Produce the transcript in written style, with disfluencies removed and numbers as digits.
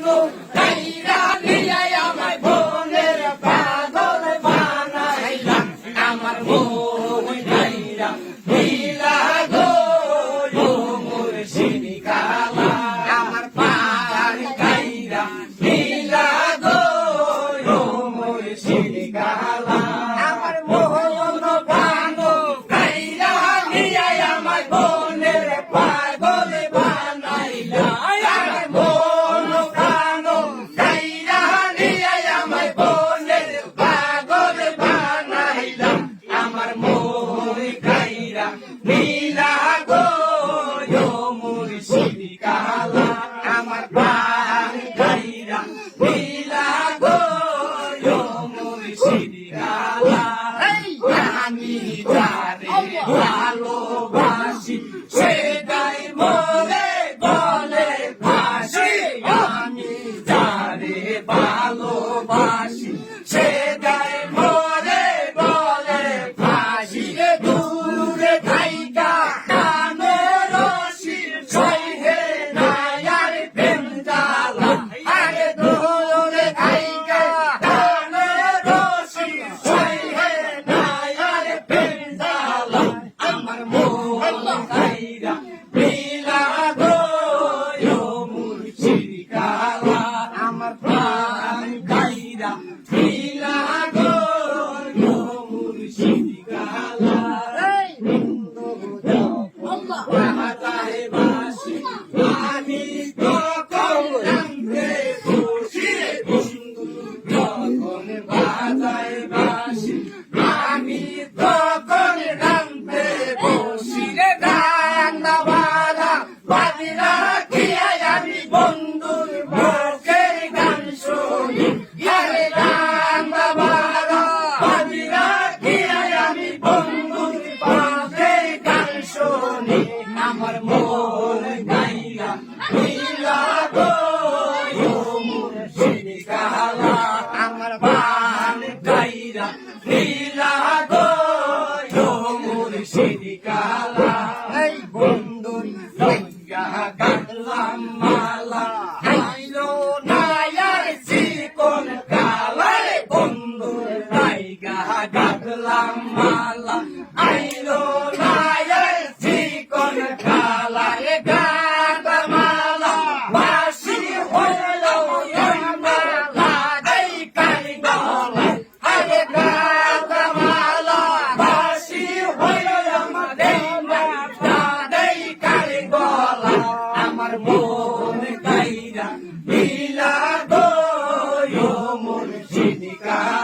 বানো কাইরা নিয়া আমায় বোনের পাগল বানাইলাম আমার মন কাইরা নীলা গো ও মুর্শিদি কালা আমার পার কাইরা নীলা গো ও মুর্শিদি কালা আমার মোহন বানো কাইরা নিয়া আমায় বোনের পাগল বানাইলাম আমার মন বানো কাইরা নিয়া আমায় বোনের পাগল বানাইলাম আমার মন কাইরা নীলা গো ও মুর্শিদি কালা আমার প্রাণ কাইরা নীলা গো ও মুর্শিদি কালা আমি যারে ভালোবাসি সেটাই মরে বলে ফাঁসি আমি যারে ভালোবাসি সেটাই মরে বলে ফাঁসি দূরে থাইকা কানে রশি সইহে নায়ার প্রেম জ্বালা আরে দূরে থাইকা কানে রশি সইহে নায়ার প্রেম জ্বালা আমার মন কাইরা নীলা গো ও মুর্শিদি কালা আমার প্রাণ কাইরা নীলা গো ও মুর্শিদি কালা বাজায় বাঁশি আমি তখন রামতে বসি বন্ধু যখন বাজায় বাঁশি আমি তখন রামতে বসি রে ডান্ডা বাঁধা বাজিরা খিয়া আমি বন্ধুর মুখের গান শুনি আরে ডান্ডা বাঁধা বাজিরা খিয়া আমি বন্ধুর মুখের গান শুনি আমার মন গাইরা নীলা গো ও মুর্শিদি কালা আমার প্রাণ গাইরা নীলা গো ও মুর্শিদি কালা এই বন্ধুর লইয়া গাঁথলাম মালা আইলো নায়ার চিকন কালা রে বন্ধুর লাইগা গাঁথলাম মালা আইলো নায়ার চিকন কালা রে গাঁথা মালা বাসি হইল মালা এই কালি গলা আরে গাঁথা মালা বাসি হইল আমাদের দাদাই কালি গলা আমার মন কাইরা নীলা গো ও মুর্শিদি কালা